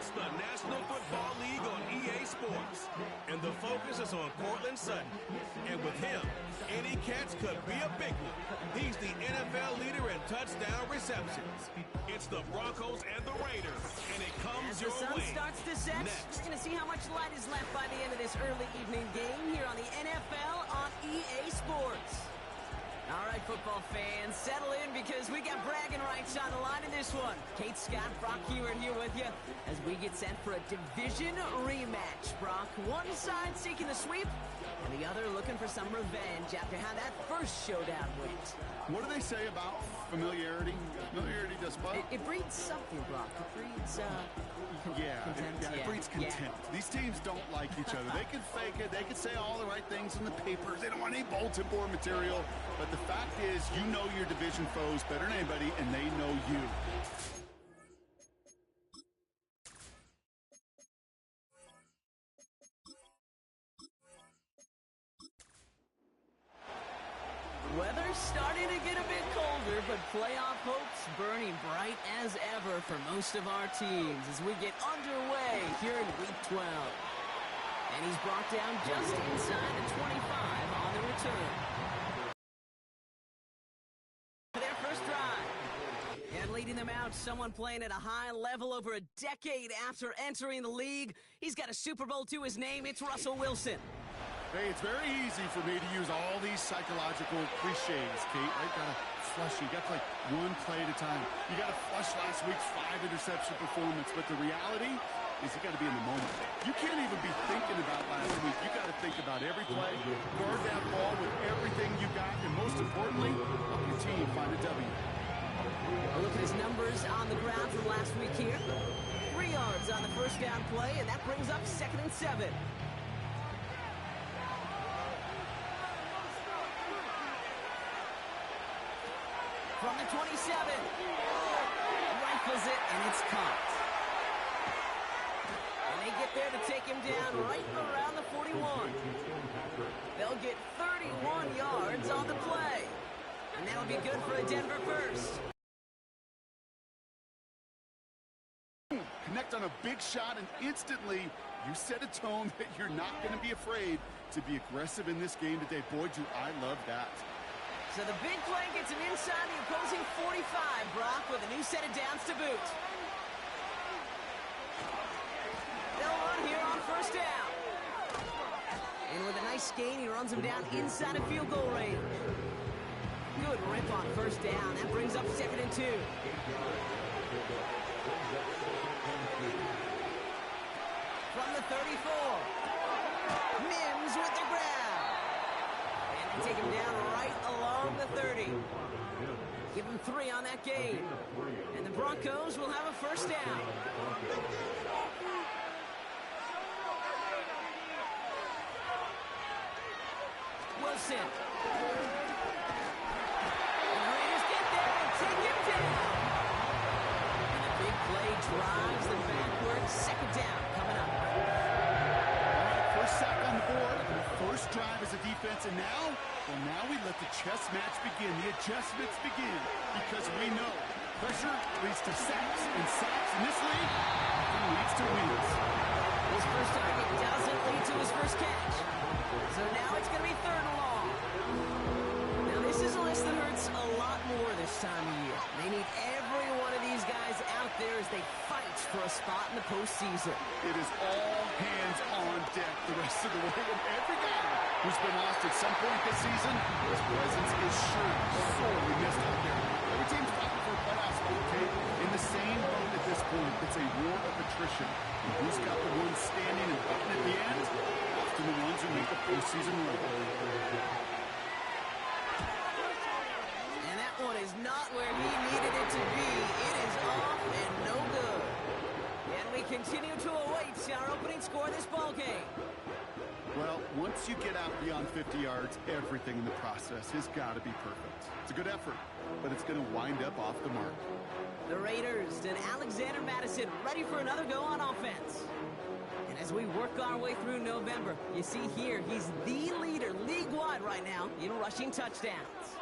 It's the National Football League on EA Sports. And the focus is on Cortland Sutton. And with him, any catch could be a big one. He's the NFL leader in touchdown receptions. It's the Broncos and the Raiders. And it comes your way. As the sun starts to set, we're going to see how much light is left by the end of this early evening game here on the NFL on EA Sports. All right, football fans, settle in because we got bragging rights on the line in this one. Kate Scott, Brock Hewitt here with you as we get set for a division rematch. Brock, one side seeking the sweep, and the other looking for some revenge after how that first showdown went. What do they say about familiarity? Familiarity does what? It breeds something, Brock. It breeds, contempt. It breeds contempt. These teams don't like each other. They can fake it. They can say all the right things in the papers. They don't want any bulletin board material. But the fact is, you know your division foes better than anybody, and they know you. Weather's starting to get a bit colder, but playoff hopes burning bright as ever for most of our teams as we get underway here in Week 12. And he's brought down just inside the 25 on the return. Their first drive. And leading them out, someone playing at a high level over a decade after entering the league. He's got a Super Bowl to his name. It's Russell Wilson. Hey, it's very easy for me to use all these psychological cliches, Kate. I gotta flush you. You gotta play one play at a time. You gotta flush last week's 5-interception performance, but the reality is you gotta be in the moment. You can't even be thinking about last week. You gotta think about every play, guard that ball with everything you got, and most importantly, help your team find a W. A look at his numbers on the ground from last week here. 3 yards on the first down play, and that brings up 2nd and 7. From the 27, rifles it, and it's caught. And they get there to take him down right around the 41. They'll get 31 yards on the play. And that'll be good for a Denver first. Connect on a big shot, and instantly you set a tone that you're not going to be afraid to be aggressive in this game today. Boy, do I love that. So the big play gets him inside the opposing 45, Brock, with a new set of downs to boot. They'll run here on first down. And with a nice gain, he runs him down inside of field goal range. Good rip on first down. That brings up 2nd and 2. From the 34, Mims with the grab. And take him down right along the 30. Give him 3 on that gain. And the Broncos will have a first down. Wilson. The Raiders get there and take him down. And the big play drives them backwards. 2nd down coming up. First sack on the board, first drive as a defense, and now we let the chess match begin, the adjustments begin, because we know pressure leads to sacks, and sacks in this league often leads to wins. His first target doesn't lead to his first catch, so now it's going to be 3rd and long. Now this is a list that hurts a lot more this time of year. They need every one of these guys out there as they fight for a spot in the postseason. It is all hands on deck the rest of the way, and every guy who's been lost at some point this season, his presence is sure sorely missed out there. Every team's fighting for a playoff spot, okay? In the same boat at this point, it's a war of attrition. And who's got the ones standing and fighting at the end? Often the ones who make the postseason run. And that one is not where he needed it to be. It is off and no good. And we continue to await our opening score of this ball game. Well, once you get out beyond 50 yards, everything in the process has got to be perfect. It's a good effort, but it's going to wind up off the mark. The Raiders and Alexander Madison ready for another go on offense. And as we work our way through November, you see here, he's the leader league-wide right now in rushing touchdowns.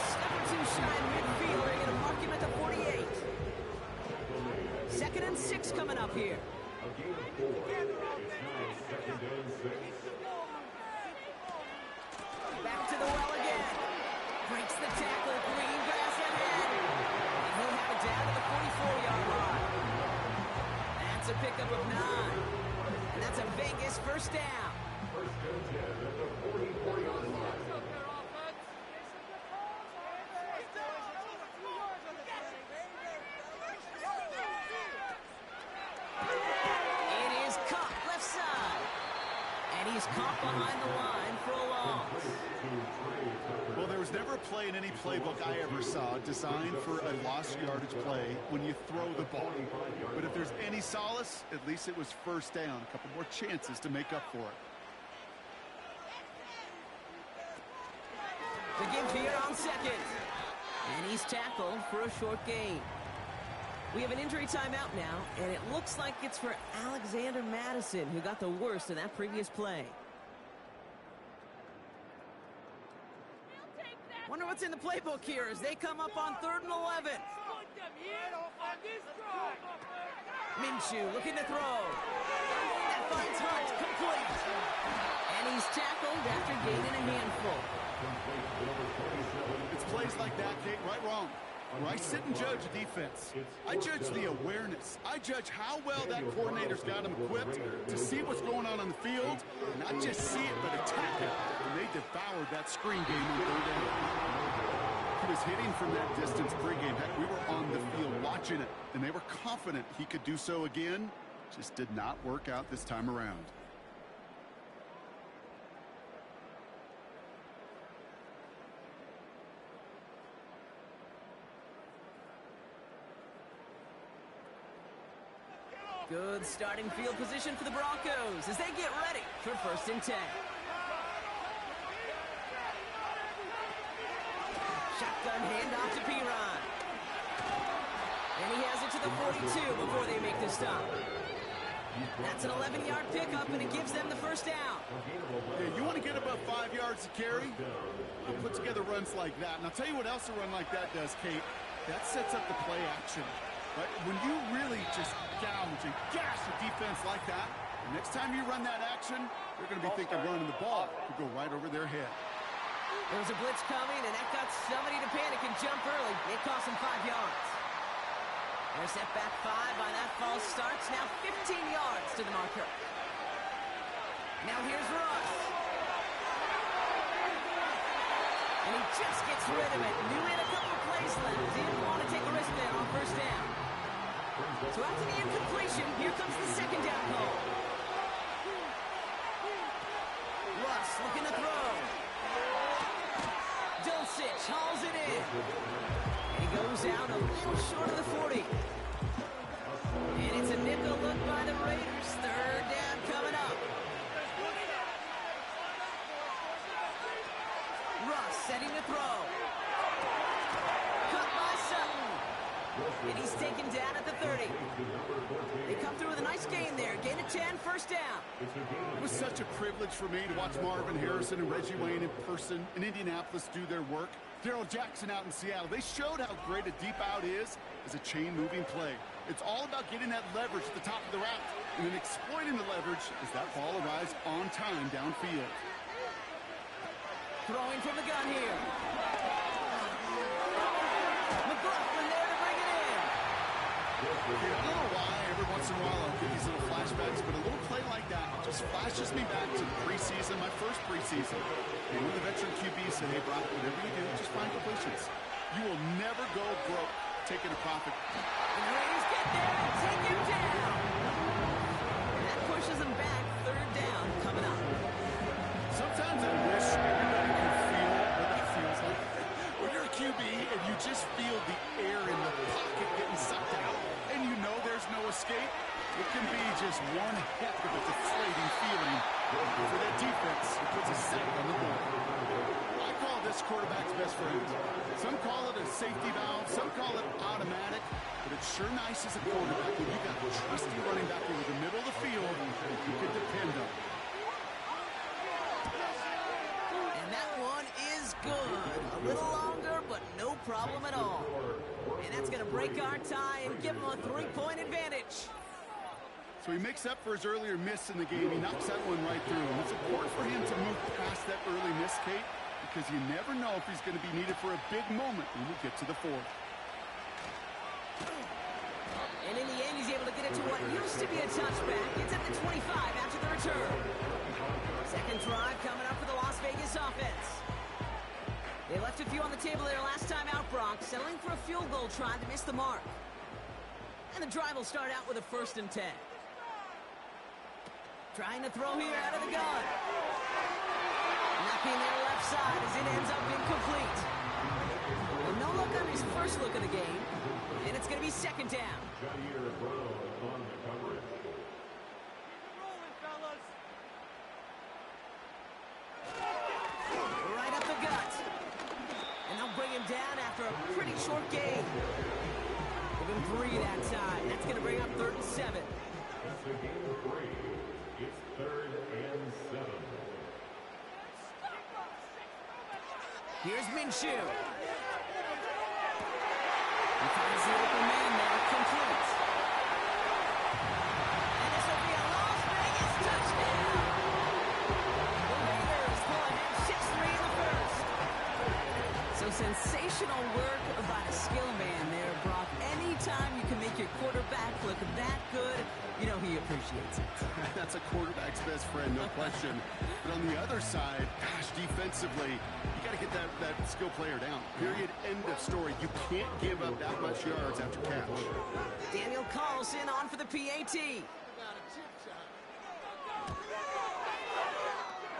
step or two shy of midfield. They're going to mark him at the 48. 2nd and 6 coming up here. Back to the well again. Breaks the tackle. Green grass ahead. And he'll have it down to the 44-yard line. That's a pickup of 9. And that's a Vegas first down. It is caught left side. And he's caught behind the line for a loss. Well, there was never a play in any playbook I ever saw designed for a lost yardage play when you throw the ball. But if there's any solace, at least it was first down. A couple more chances to make up for it. The give here on 2nd. And he's tackled for a short gain. We have an injury timeout now, and it looks like it's for Alexander Madison, who got the worst in that previous play. Wonder what's in the playbook here as they come up on 3rd and 11. Minshew looking to throw. That finds Hunt complete. And he's tackled after gaining a handful. It's plays like that, Kate, right wrong. Where I sit and judge a defense. I judge the awareness. I judge how well that coordinator's got him equipped to see what's going on the field, and not just see it, but attack it. And they devoured that screen game on 3rd down. He was hitting from that distance pregame. Heck, we were on the field watching it, and they were confident he could do so again. Just did not work out this time around. Good starting field position for the Broncos as they get ready for 1st and 10. Shotgun handoff to Piron. And he has it to the 42 before they make the stop. That's an 11-yard pickup, and it gives them the first down. Yeah, you want to get above 5 yards to carry? You put together runs like that. And I'll tell you what else a run like that does, Kate. That sets up the play action. But when you really just gouge and gash a defense like that, the next time you run that action, they're going to be thinking running the ball could go right over their head. There was a blitz coming, and that got somebody to panic and jump early. It cost him 5 yards. They're set back 5 by that false start. Now 15 yards to the marker. Now here's Russ. And he just gets rid of it. Knew he had a couple of plays left. Didn't want to take a risk there on 1st down. So after the incompletion, here comes the 2nd down call. Russ looking to throw. Dulcich hauls it in. And he goes out a little short of the 40. And it's a nickel look by the Raiders. 3rd down coming up. Russ setting the throw. Cut by Sutton. And he's taken down at the 30. They come through with a nice gain there. Gain of 10, 1st down. It was such a privilege for me to watch Marvin Harrison and Reggie Wayne in person in Indianapolis do their work. Darrell Jackson out in Seattle. They showed how great a deep out is as a chain-moving play. It's all about getting that leverage at the top of the route and then exploiting the leverage as that ball arrives on time downfield. Throwing from the gun here. McLaughlin there to bring it in. I don't know why every once in a while I'll get these little flashbacks, but a little play like that just flashes me back to the preseason, my first preseason. And one of the veteran QBs said, hey, Brock, whatever you do, just find completions. You will never go broke taking a profit. And the Raiders get there and take him down. And that pushes him back. 3rd down coming up. Sometimes I wish everybody could feel what that feels like. When you're a QB and you just feel the air in the pocket getting sucked out, and you know there's no escape, it can be just one heck of a deflating feeling for that defense who puts a sack on the board. I call this quarterback's best friend. Some call it a safety valve, some call it automatic, but it's sure nice as a quarterback when you got a trusty running back over the middle of the field you can depend on. And that one is good. A little longer, but problem at all. And that's going to break our tie and give him a 3-point advantage. So he makes up for his earlier miss in the game. He knocks that one right through. And it's important for him to move past that early miss, Kate, because you never know if he's going to be needed for a big moment when we get to the fourth. And in the end, he's able to get it to what used to be a touchback. It's at the 25 after the return. Second drive coming up for the Las Vegas offense. They left a few on the table there last time out, Brock, settling for a field goal try to miss the mark. And the drive will start out with a 1st and 10. Trying to throw here out of the gun. Knocking their left side as it ends up incomplete. Well, no look on his first look of the game. And it's going to be 2nd down. Right up the gut. And they'll bring him down after a pretty short gain. Give him 3 that time. That's going to bring up 3rd and 7. That's the game of 3. It's 3rd and 7. Here's Minshew. He finds the open man there, complete. And this will be a Las Vegas touchdown. The Raiders pull ahead 6-3 in the first. So sensational work by the skill man there, Brock. Anytime you can make your quarterback look that good, you know he appreciates it. That's a quarterback's best friend, no question. But on the other side, gosh, defensively, you got to get that skill player down. Period. End of story. You can't give up that much yards after catch. Daniel Carlson on for the PAT.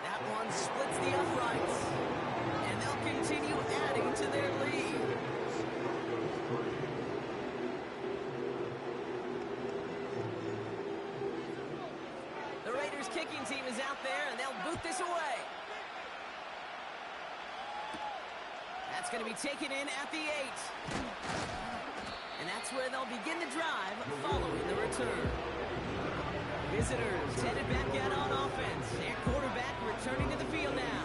That one splits the uprights. And they'll continue adding to their lead. The Raiders kicking team is out there, and they'll boot this away. That's going to be taken in at the 8. And that's where they'll begin the drive following the return. Visitors headed back out on offense. Their quarterback returning to the field now.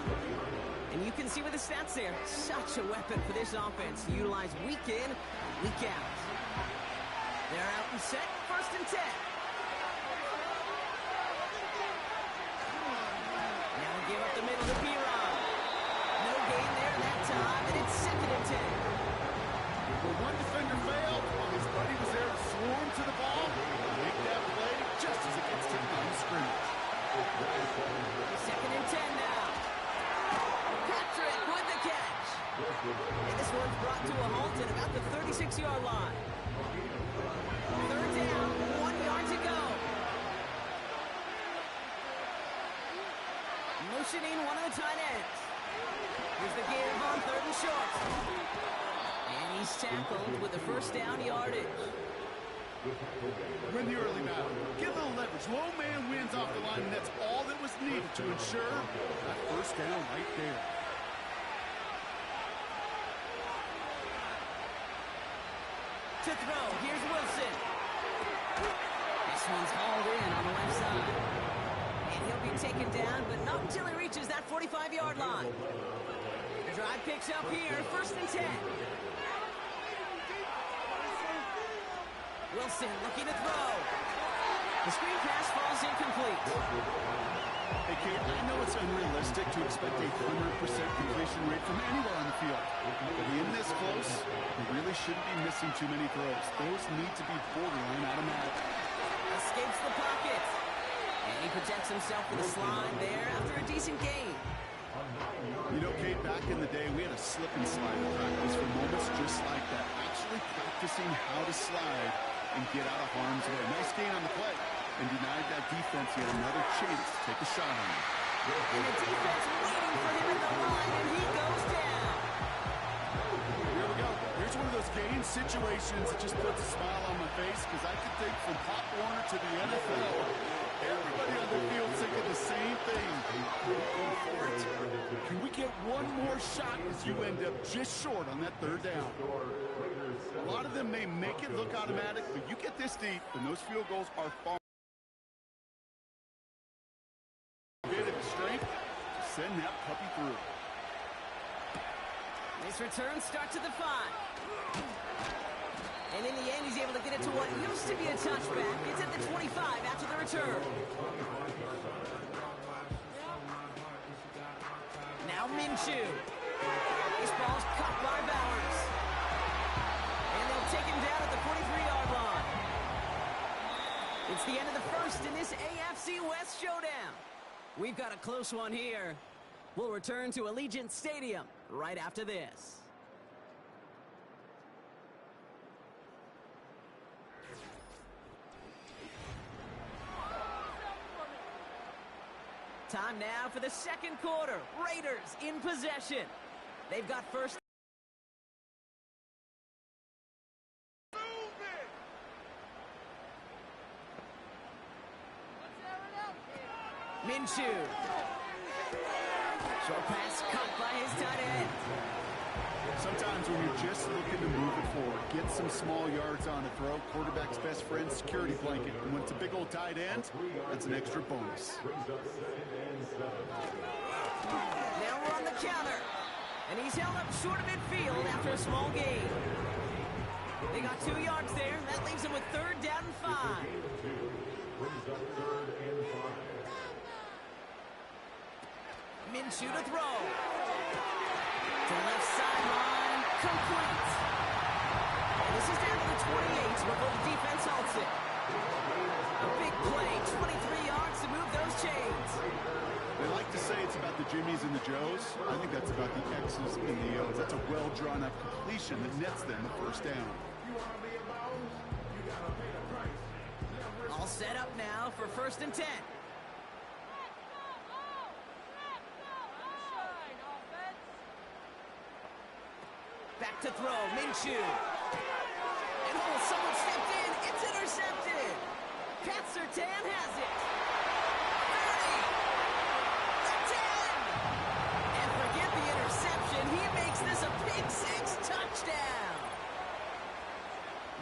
And you can see with the stats there, such a weapon for this offense to utilize week in, week out. They're out and set, 1st and 10. Now we give up the middle to Piron. No gain there that time, and it's 2nd and 10. Well, one defender failed while his buddy was there to swarm to the ball. Make that play just as it gets to the line of scrimmage. 2nd and 10 now. Patrick with the catch. And this one's brought to a halt at about the 36-yard line. 3rd down, 1 yard to go. Motioning one of the tight ends. Here's the give on 3rd and short. And he's tackled with the 1st down yardage. Win the early battle. Get a little leverage. Low man wins off the line, and that's all that was needed to ensure that 1st down right there. To throw, here's Wilson. This one's hauled in on the left side. And he'll be taken down, but not until he reaches that 45-yard line. Drive picks up here, 1st and 10. Wilson looking to throw. The screen pass falls incomplete. Hey, Kate, I know it's unrealistic to expect a 100% completion rate from anywhere on the field. But in this close, you really shouldn't be missing too many throws. Those need to be borderline automatic. Escapes the pocket. And he protects himself with a slide there after a decent gain. You know, Kate, back in the day, we had a slip and slide in practice for moments just like that. Actually practicing how to slide and get out of harm's way. Nice gain on the play. And denied that defense yet another chance to take a shot on him. And the defense waiting for him at the line, and he goes down. Here we go. Here's one of those game situations that just puts a smile on my face, because I could think from Pop Warner to the NFL, everybody on the field thinking the same thing. Can we get one more shot as you end up just short on that 3rd down? A lot of them may make it look automatic, but you get this deep, and those field goals are far. A bit of strength to send that puppy through. This return starts at the 5. And in the end, he's able to get it to what used to be a touchback. It's at the 25 after the return. Now Minshew. This ball's caught by Bowers. And they'll take him down at the 43-yard line. It's the end of the first in this AFC West showdown. We've got a close one here. We'll return to Allegiant Stadium right after this. Time now for the second quarter. Raiders in possession. They've got first. Minshew. Short pass caught by his tight end. Sometimes when you're just looking to move it forward, get some small yards on a throw, quarterback's best friend, security blanket. And when it's a big old tight end, that's an extra bonus. Now we're on the counter. And he's held up short of midfield after a small gain. They got 2 yards there. That leaves him with 3rd down and 5. Minshew to throw. To the left sideline. Complete. And this is down to the 28 before the defense halts it. A big play. 23 yards to move those chains. They like to say it's about the Jimmies and the Joes. I think that's about the X's and the O's. That's a well-drawn-up completion that nets them the first down. All set up now for 1st and 10. Back to throw, Minshew. And someone stepped in. It's intercepted. Pat Surtain has it. 30. The 10. And forget the interception. He makes this a pick 6 touchdown.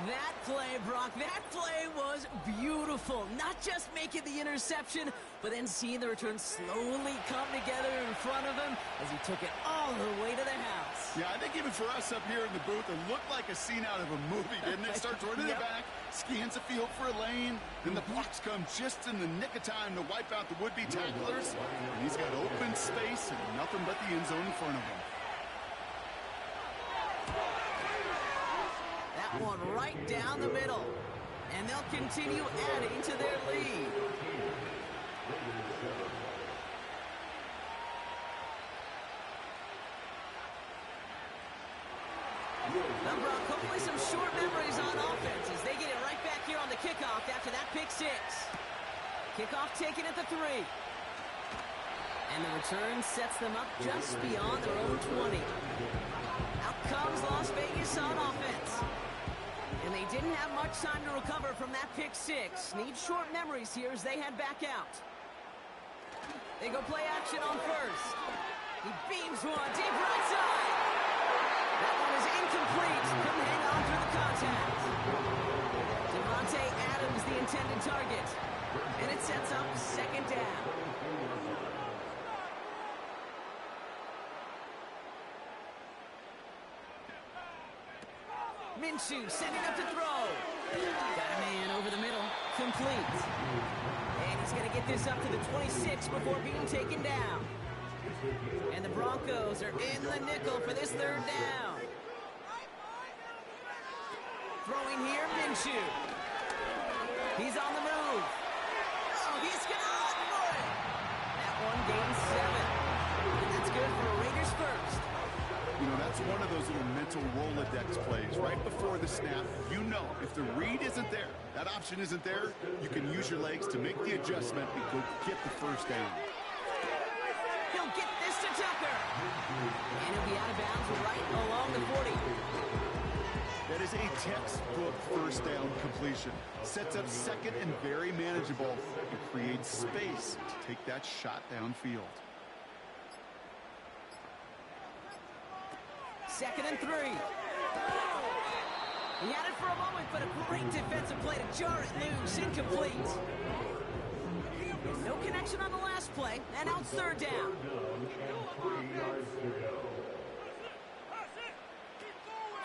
That play, Brock, that play was beautiful. Not just making the interception, but then seeing the return slowly come together in front of him as he took it all the way to the house. Yeah, I think even for us up here in the booth, it looked like a scene out of a movie, didn't it? Starts running it back, scans the field for a lane, then the blocks come just in the nick of time to wipe out the would-be tacklers. And he's got open space and nothing but the end zone in front of him. That one right down the middle. And they'll continue adding to their lead. The Broncos, hopefully some short memories on offense as they get it right back here on the kickoff after that pick 6. Kickoff taken at the 3. And the return sets them up just beyond their own 20. Out comes Las Vegas on offense. And they didn't have much time to recover from that pick 6. Need short memories here as they head back out. They go play action on 1st. He beams one deep right side. That one is incomplete. Couldn't hang on through the contact. Devontae Adams, the intended target. And it sets up 2nd down. Minshew sending up to throw. Got a man over the middle. Complete. And he's going to get this up to the 26 before being taken down. And the Broncos are in the nickel for this 3rd down. Throwing here, Minshew. He's on the move. Oh, he's going to run for it. That one gains 7. And that's good for a Raiders first. You know, that's one of those little mental Rolodex plays. Right before the snap, you know if the read isn't there, that option isn't there, you can use your legs to make the adjustment and go get the 1st down. He'll get this to Tucker. And he'll be out of bounds right along the 40. That is a textbook 1st down completion. Sets up 2nd and very manageable and creates space to take that shot downfield. 2nd and 3. He had it for a moment, but a great defensive play to jar it loose. Incomplete. No connection on the last play, and now it's 3rd down.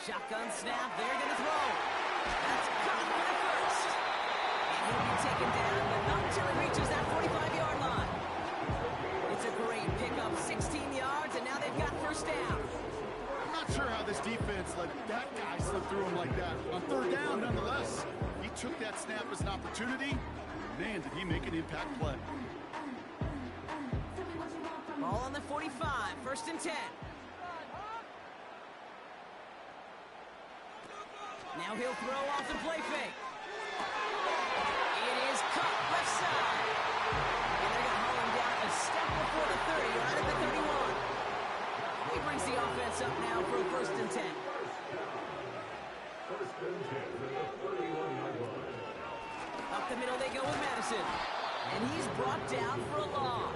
Shotgun snap. They're going to throw. That's caught for the first. And he'll be taken down, but not until he reaches that 45-yard line. It's a great pickup, 16 yards, and now they've got first down. I'm not sure how this defense let that guy slip through him like that. On third down, nonetheless, he took that snap as an opportunity. Man, did he make an impact play. Ball on the 45, first and 10. Now he'll throw off the play fake. It is caught left side. And they're going to haul him down a step before the 30, right at the 31. He brings the offense up now for a first and 10. First and 10 at the 31-yard line. Up the middle they go with Madison. And he's brought down for a loss.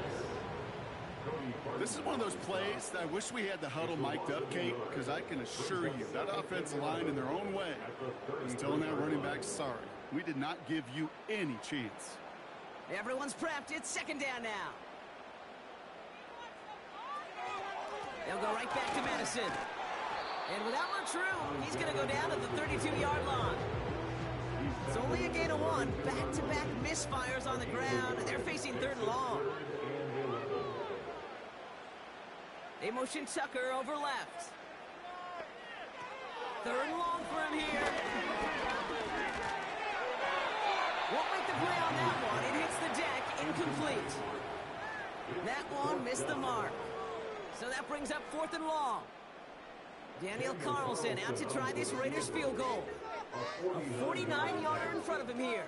This is one of those plays that I wish we had the huddle mic'd up, Kate, because I can assure you that offensive line in their own way is telling that running back, sorry, we did not give you any chance. Everyone's prepped. It's second down now. They'll go right back to Madison. And without much room, he's going to go down at the 32-yard line. It's only a gain of 1. Back-to-back misfires on the ground. They're facing third and long. They motion Tucker over left. Third and long for him here. Won't make the play on that one. It hits the deck, incomplete. That one missed the mark. So that brings up fourth and long. Daniel Carlson out to try this Raiders field goal. A 49-yarder in front of him here.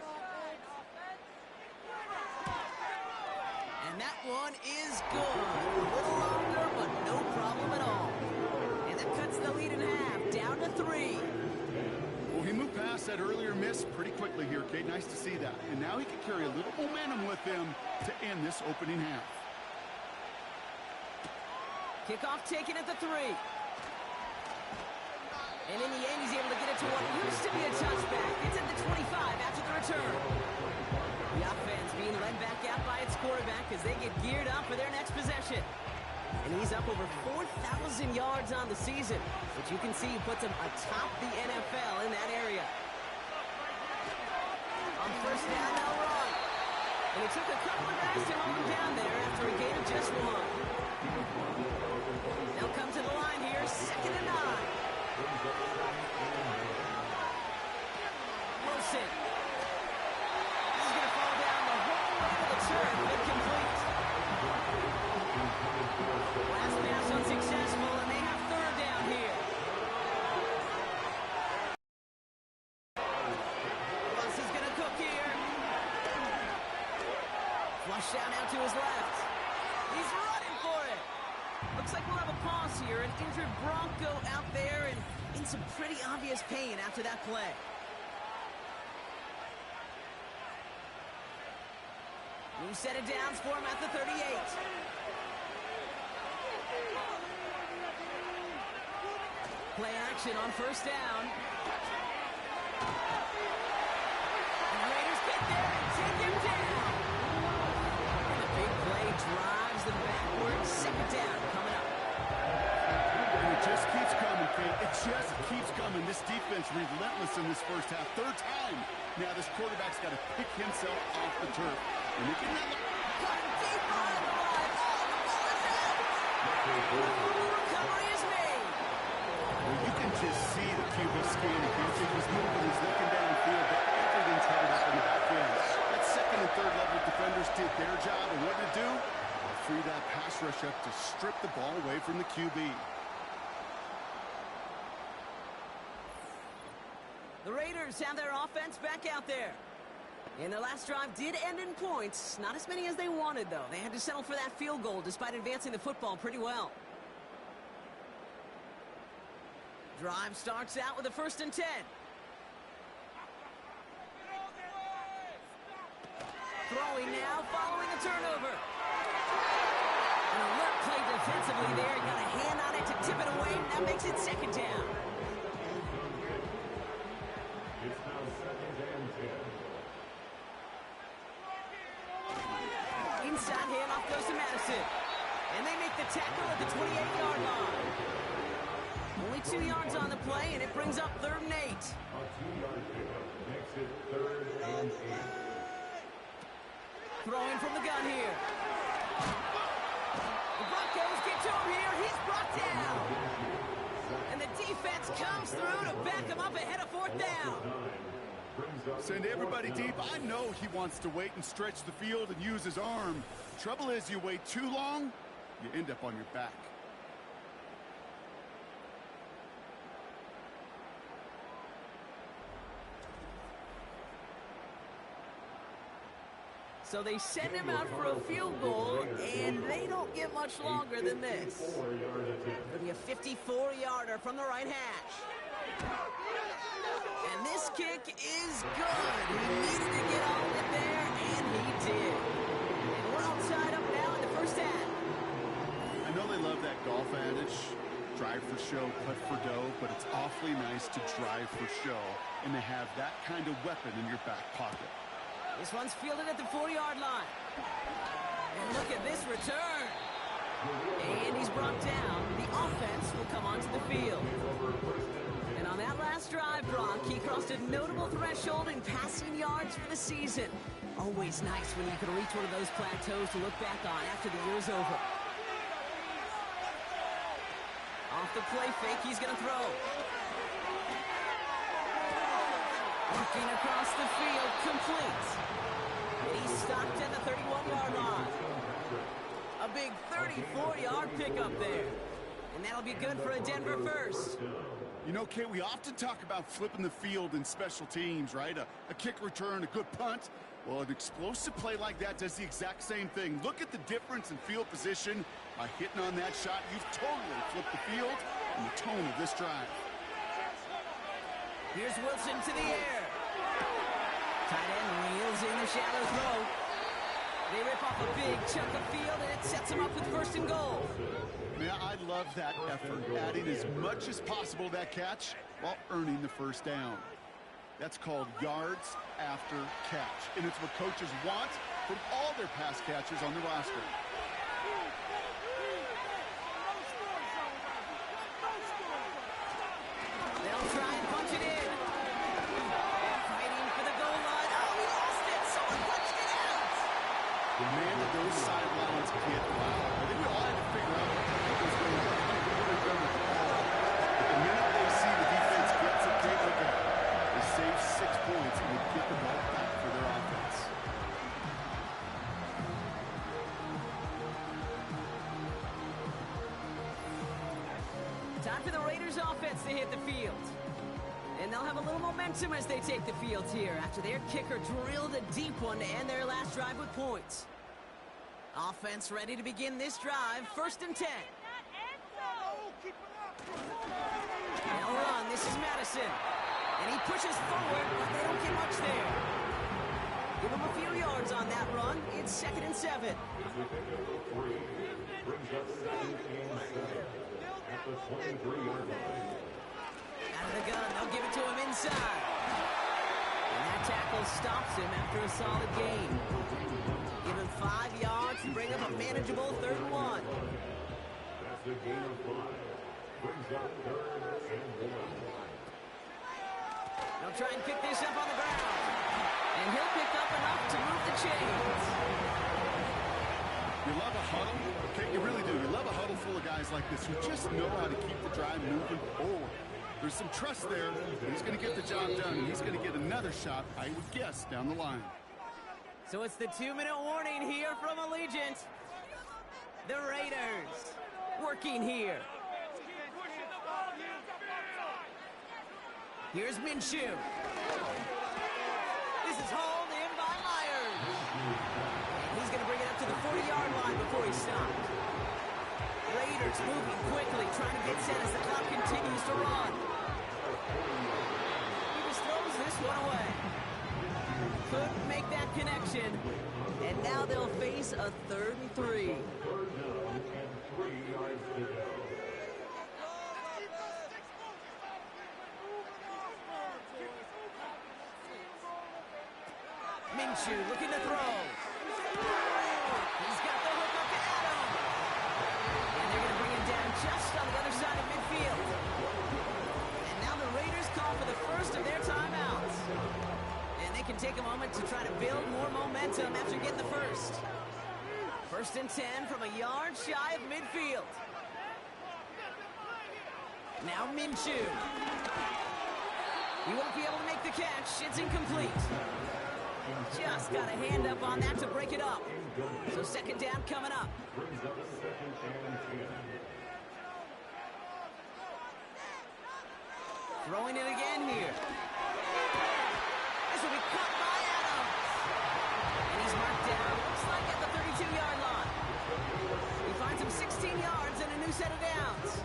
And that one is good. A little longer, but no problem at all. And that cuts the lead in half, down to 3. Well, he moved past that earlier miss pretty quickly here, Kate. Nice to see that. And now he can carry a little momentum with him to end this opening half. Kickoff taken at the 3. And in the end, he's able to get it to what used to be a touchback. It's at the 25 after the return. The offense being led back out by its quarterback as they get geared up for their next possession. And he's up over 4,000 yards on the season, which you can see puts him atop the NFL in that area. On first down, they'll run. And it took a couple of guys to hold him down there after a gain of just 1. They'll come to the line here, second and 9. Wilson. This is going to fall down the whole way to the turf. Incomplete. Last pass unsuccessful, and they have third down here. Russ is going to cook here. Flush down out to his left. He's running for it. Looks like we'll have a pause here. An injured Bronco out there and in some pretty obvious pain after that play. New set of downs for him at the 38. Play action on first down. And the Raiders get there and take him down. And the big play drives them backwards. Second down coming up. And it just keeps coming, Kate. It just keeps coming. This defense relentless in this first half. Third time. Now this quarterback's got to pick himself off the turf. And they can have Cut deep on the line. Oh, the ball is out. The recovery is made. Well, you can just see the QB scanning. He's moving, he's looking downfield, but everything's headed up in the back end. That second and third level defenders did their job, and what did it do? Free that pass rush up to strip the ball away from the QB. The Raiders have their offense back out there. And their last drive did end in points. Not as many as they wanted, though. They had to settle for that field goal despite advancing the football pretty well. Drive starts out with a first and 10. Throwing now, following the turnover. An alert play defensively there. Got a hand on it to tip it away. That makes it second down. It's now second and 10. Inside handoff goes to Madison. And they make the tackle at the 28-yard line. Only 2 yards on the play, and it brings up 3rd and 8. A 2-yard pickup makes it 3rd and 8. Throwing from the gun here. The Broncos get to him here. He's brought down. And the defense comes through to back him up ahead of 4th down. Send everybody deep. I know he wants to wait and stretch the field and use his arm. Trouble is, you wait too long, you end up on your back. So they send him out for a field goal, and they don't get much longer than this. It'll be a 54-yarder from the right hash. And this kick is good. He needed to get all in there, and he did. And we're all tied up now in the first half. I know they love that golf adage, drive for show, putt for dough, but it's awfully nice to drive for show and to have that kind of weapon in your back pocket. This one's fielded at the 4-yard line. And look at this return. And he's brought down. The offense will come onto the field. And on that last drive, Bronk, he crossed a notable threshold in passing yards for the season. Always nice when you can reach one of those plateaus to look back on after the year's over. Off the play fake, he's going to throw. Working across the field, complete. And he's stopped at the 31-yard line. A big 34-yard pickup there. And that'll be good for a Denver first. You know, Kate, we often talk about flipping the field in special teams, right? A kick return, a good punt. Well, an explosive play like that does the exact same thing. Look at the difference in field position. By hitting on that shot, you've totally flipped the field and the tone of this drive. Here's Wilson to the air. Tight end reels in the shallow throw. They rip off a big chunk of field, and it sets them up with 1st and goal. Yeah, I love that effort, adding as much as possible to that catch while earning the 1st down. That's called yards after catch, and it's what coaches want from all their pass catchers on the roster. They'll try and punch it in. Fighting for the goal line. Oh, he lost it. Someone punched it out. The man that those sidelines get, wow. I think we all had to figure out what was going on. What would have done with the ball. But the minute they see the defense gets it, they look at it. They save 6 points and they get the ball back for their offense. Time for the Raiders offense to hit the field. And they'll have a little momentum as they take the field here after their kicker drilled a deep one to end their last drive with points. Offense ready to begin this drive. 1st and 10. They'll run. This is Madison. And he pushes forward, but they don't get much there. Give him a few yards on that run. It's 2nd and 7. Brings up 2nd and 7 at the 23-yard line. Out of the gun, they'll give it to him inside. And that tackle stops him after a solid gain. Give him 5 yards to bring up a manageable 3rd and 1. That's a gain of 5. Brings up 3rd and 1. They'll try and pick this up on the ground. And he'll pick up enough to move the chains. You love a huddle? Okay, you really do. You love a huddle full of guys like this who just know how to keep the drive moving forward. There's some trust there. He's going to get the job done. He's going to get another shot, I would guess, down the line. So it's the 2-minute warning here from Allegiant. The Raiders working here. Here's Minshew. This is hauled in by Myers. And he's going to bring it up to the 40-yard line before he stops. Raiders moving quickly, trying to get set as the clock continues to run. He just throws this one away. Couldn't make that connection. And now they'll face a 3rd and 3. 3rd down and 3 yards to go. Minshew looking to throw. He's got the hook up to Adam. And they're going to bring him down just on the other side of midfield. First and 10 from a yard shy of midfield. Now Minshew. He won't be able to make the catch. It's incomplete. Just got a hand up on that to break it up. So second down coming up. Throwing it again here. This will be caught by Adams. And he's marked down, looks like at the 32-yard line. He finds him 16 yards and a new set of downs.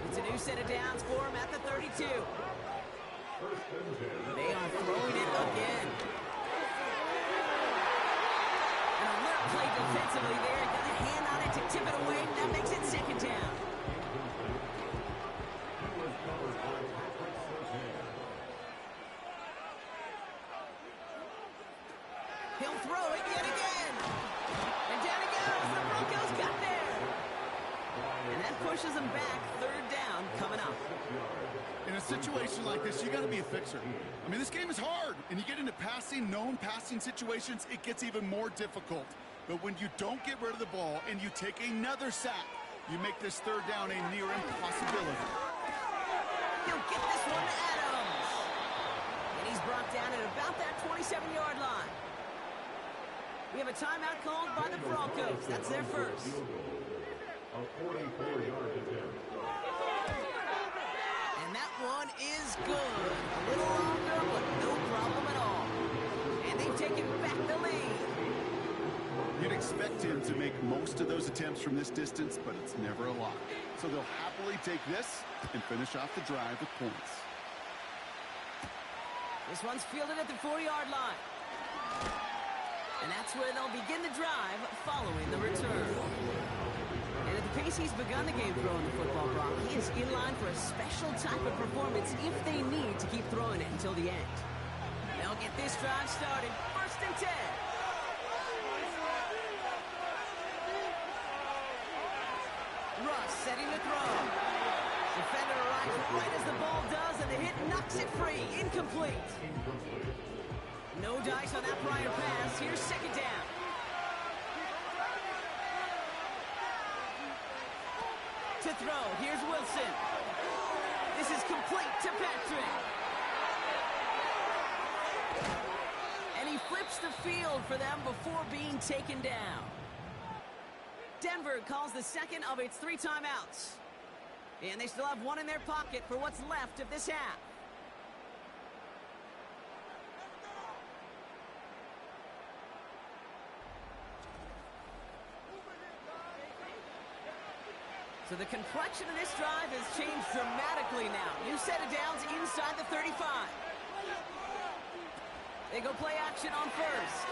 It's a new set of downs for him at the 32. They are throwing it again. An alert play defensively there. Got a hand on it to tip it away. That makes it second down. He'll throw it yet again. And down he goes. The Broncos got there. And that pushes them back. Third down coming up. In a situation like this, you got to be a fixer. I mean, this game is hard, and you get into known passing situations, it gets even more difficult. But when you don't get rid of the ball and you take another sack, you make this third down a near impossibility. He'll get this one to Adams. And he's brought down at about that 27-yard line. We have a timeout called by the Broncos. That's their first. A 44-yard attempt. And that one is good. A little longer, but no problem at all. And they've taken back the lead. You'd expect him to make most of those attempts from this distance, but it's never a lot. So they'll happily take this and finish off the drive with points. This one's fielded at the 4-yard line. And that's where they'll begin the drive following the return. And at the pace he's begun the game throwing the football, Brock, he is in line for a special type of performance if they need to keep throwing it until the end. They'll get this drive started. First and 10. Russ setting the throw. Defender arrives right as the ball does, and the hit knocks it free. Incomplete. No dice on that prior pass. Here's second down. To throw. Here's Wilson. This is complete to Patrick. And he flips the field for them before being taken down. Denver calls the second of its 3 timeouts. And they still have one in their pocket for what's left of this half. So the complexion of this drive has changed dramatically now. New set of downs inside the 35. They go play action on first.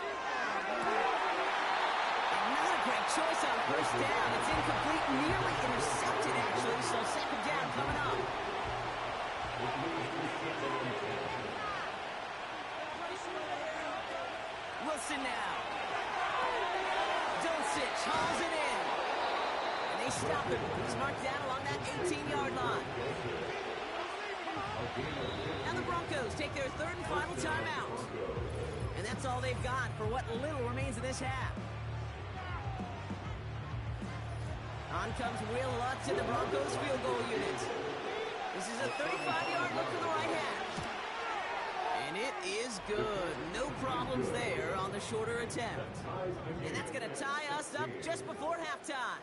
And not a great choice on first down. It's incomplete, nearly intercepted actually, so second down coming up. Wilson now. Doncic hauls it in. They stop him. He's marked down along that 18-yard line. Now the Broncos take their third and final timeout. And that's all they've got for what little remains of this half. On comes Will Lutz in the Broncos field goal unit. This is a 35-yard look for the right half. And it is good. No problems there on the shorter attempt. And that's going to tie us up just before halftime.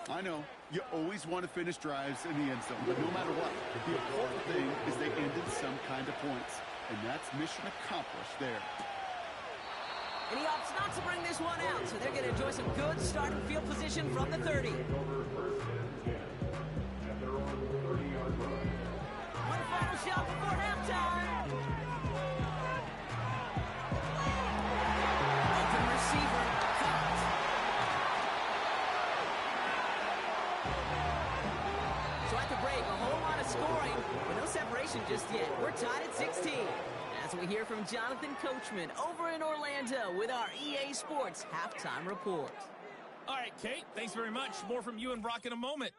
I know, you always want to finish drives in the end zone, but no matter what, the important thing is they ended some kind of points, and that's mission accomplished there. And he opts not to bring this one out, so they're going to enjoy some good starting field position from the 30. One final shot before halftime. Open receiver. So at the break, a whole lot of scoring, but no separation just yet. We're tied at 16. As we hear from Jonathan Coachman over in Orlando with our EA Sports Halftime Report. All right, Kate, thanks very much. More from you and Brock in a moment.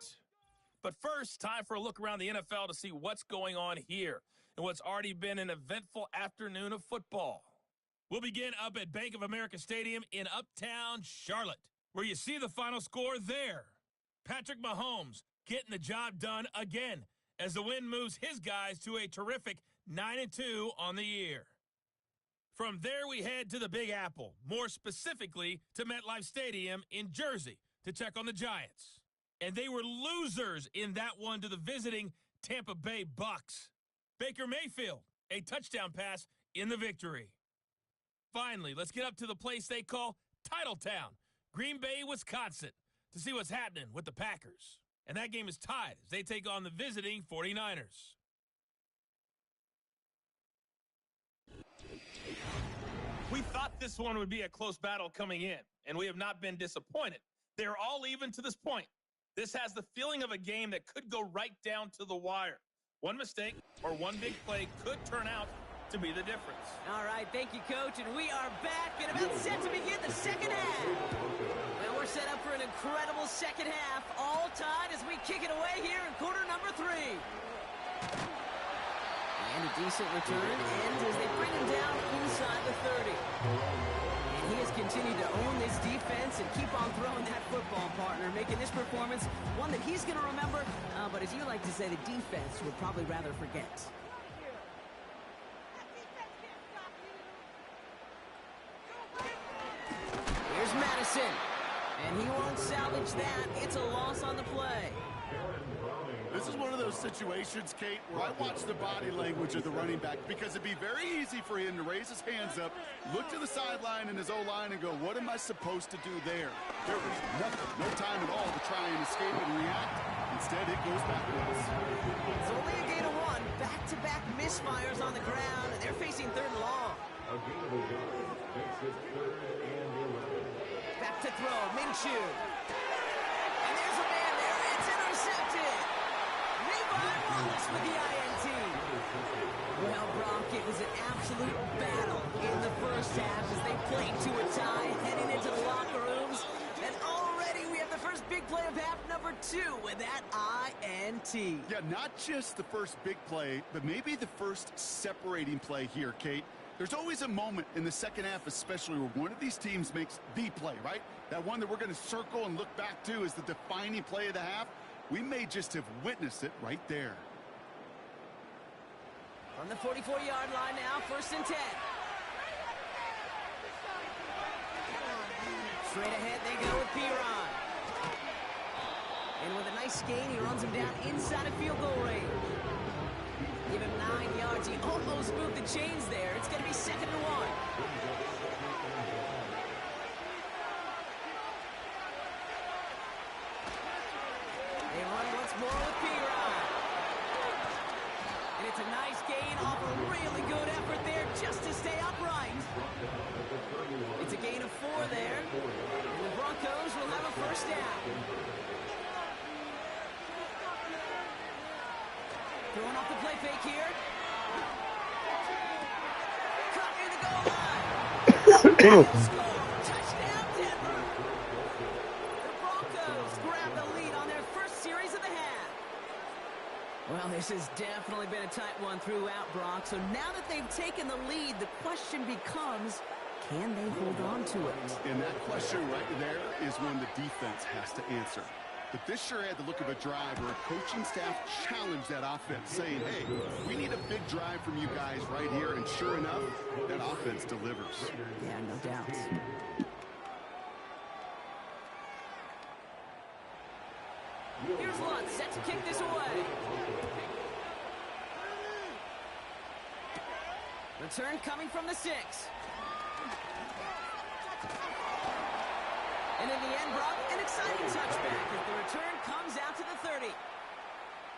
But first, time for a look around the NFL to see what's going on here and what's already been an eventful afternoon of football. We'll begin up at Bank of America Stadium in Uptown Charlotte, where you see the final score there. Patrick Mahomes getting the job done again as the win moves his guys to a terrific 9-2 on the year. From there, we head to the Big Apple, more specifically to MetLife Stadium in Jersey to check on the Giants. And they were losers in that one to the visiting Tampa Bay Bucks. Baker Mayfield, a touchdown pass in the victory. Finally, let's get up to the place they call Titletown, Green Bay, Wisconsin, to see what's happening with the Packers. And that game is tied as they take on the visiting 49ers. We thought this one would be a close battle coming in, and we have not been disappointed. They're all even to this point. This has the feeling of a game that could go right down to the wire. One mistake or one big play could turn out to be the difference. All right, thank you, Coach, and we are back and about set to begin the second half. Well, we're set up for an incredible second half, all tied as we kick it away here in quarter number 3. And a decent return ends as they bring him down inside the 30. And he has continued to own this defense and keep on throwing that football, partner, making this performance one that he's going to remember, but as you like to say, the defense would probably rather forget. Here's Madison, and he won't salvage that. It's a loss on the play. This is one of those situations, Kate, where I watch the body language of the running back because it'd be very easy for him to raise his hands up, look to the sideline in his O-line and go, what am I supposed to do there? There was nothing, no time at all to try and escape and react. Instead, it goes backwards. It's only a gain of 1. Back-to-back misfires on the ground, and they're facing 3rd and long. Back to throw, Minshew. And there's a man there. It's intercepted. Wallace with the INT. Well, Brock, it was an absolute battle in the first half as they played to a tie, heading into the locker rooms. And already we have the first big play of half number 2 with that INT. Yeah, not just the first big play, but maybe the first separating play here, Kate. There's always a moment in the second half, especially where one of these teams makes the play, right? That one that we're going to circle and look back to as the defining play of the half. We may just have witnessed it right there. On the 44-yard line now, 1st and 10. Straight ahead they go with Piron. And with a nice gain, he runs him down inside of field goal range. Give him 9 yards. He almost moved the chains there. It's going to be 2nd and 1. They run once more with Piron. And it's a nice gain off a really good effort there just to stay upright. It's a gain of 4 there. And the Broncos will have a 1st down. Throwing off the play fake here. Cut near the goal line. Touchdown, Denver. The Broncos grab the lead on their first series of the half. Well, this has definitely been a tight one throughout, Brock. So now that they've taken the lead, the question becomes, can they hold on to it? And that question right there is one the defense has to answer. But this sure had the look of a drive where a coaching staff challenged that offense, saying, hey, we need a big drive from you guys right here. And sure enough, that offense delivers. Yeah, no doubt. Here's Lutz, set to kick this away. Return coming from the 6. And in the end, Brock, an exciting touchback as the return comes out to the 30.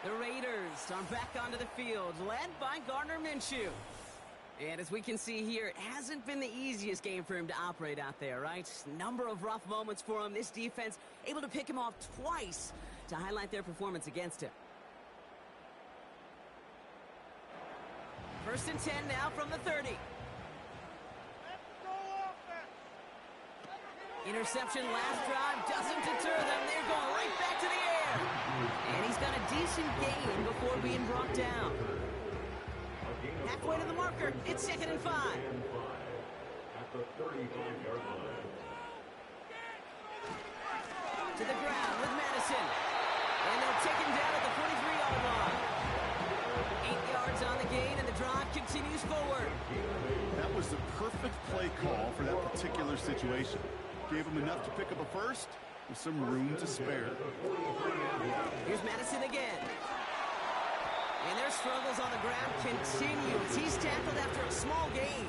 The Raiders are back onto the field, led by Gardner Minshew. And as we can see here, it hasn't been the easiest game for him to operate out there, right? Number of rough moments for him. This defense able to pick him off twice to highlight their performance against him. 1st and 10 now from the 30. Interception last drive doesn't deter them. They're going right back to the air. And he's got a decent gain before being brought down. Halfway to the marker. It's 2nd and 5. the 35-yard line. To the ground with Madison. And they'll take him down at the 43-yard line. 8 yards on the gain, and the drive continues forward. That was the perfect play call for that particular situation. Gave him enough to pick up a first with some room to spare. Here's Madison again. And their struggles on the ground continue as he's tackled after a small gain.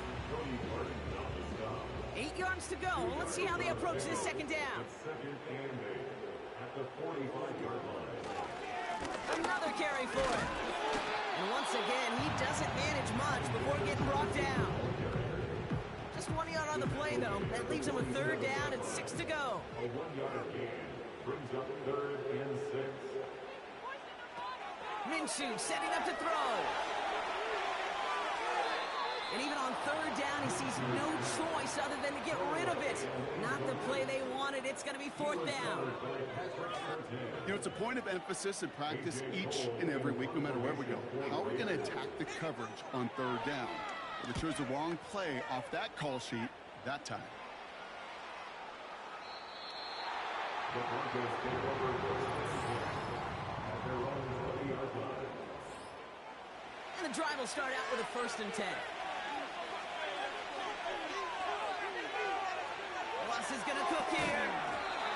8 yards to go. Let's see how they approach this second down. Second and 8 at the 45-yard line. Another carry for it. And once again, he doesn't manage much before getting brought down. Just 1 yard on the play, though. That leaves him with third down and 6 to go. A 1-yard gain brings up third and 6. Minshew setting up to throw. And even on third down, he sees no choice other than to get rid of it. Not the play they wanted. It's going to be fourth down. You know, it's a point of emphasis in practice each and every week, no matter where we go. How are we going to attack the coverage on third down? But they chose the wrong play off that call sheet that time. The Broncos take over at their own 20-yard line. And the drive will start out with a 1st and 10. Russ is going to cook here.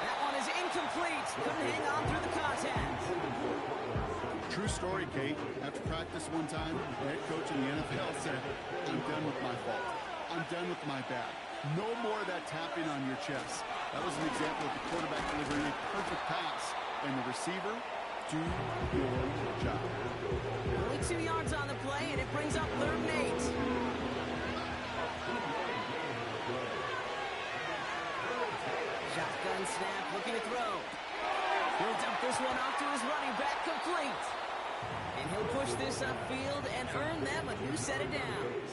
That one is incomplete. Couldn't hang on through the contact. True story, Kate. After practice one time, the head coach in the NFL said, "I'm done with my fault. I'm done with my bad. No more of that tapping on your chest." That was an example of the quarterback delivering a perfect pass, and the receiver, do your job. Only 2 yards on the play, and it brings up third and 8. Shotgun snap, looking to throw. He'll dump this one off to his running back, complete. And he'll push this upfield and earn them a new set of downs.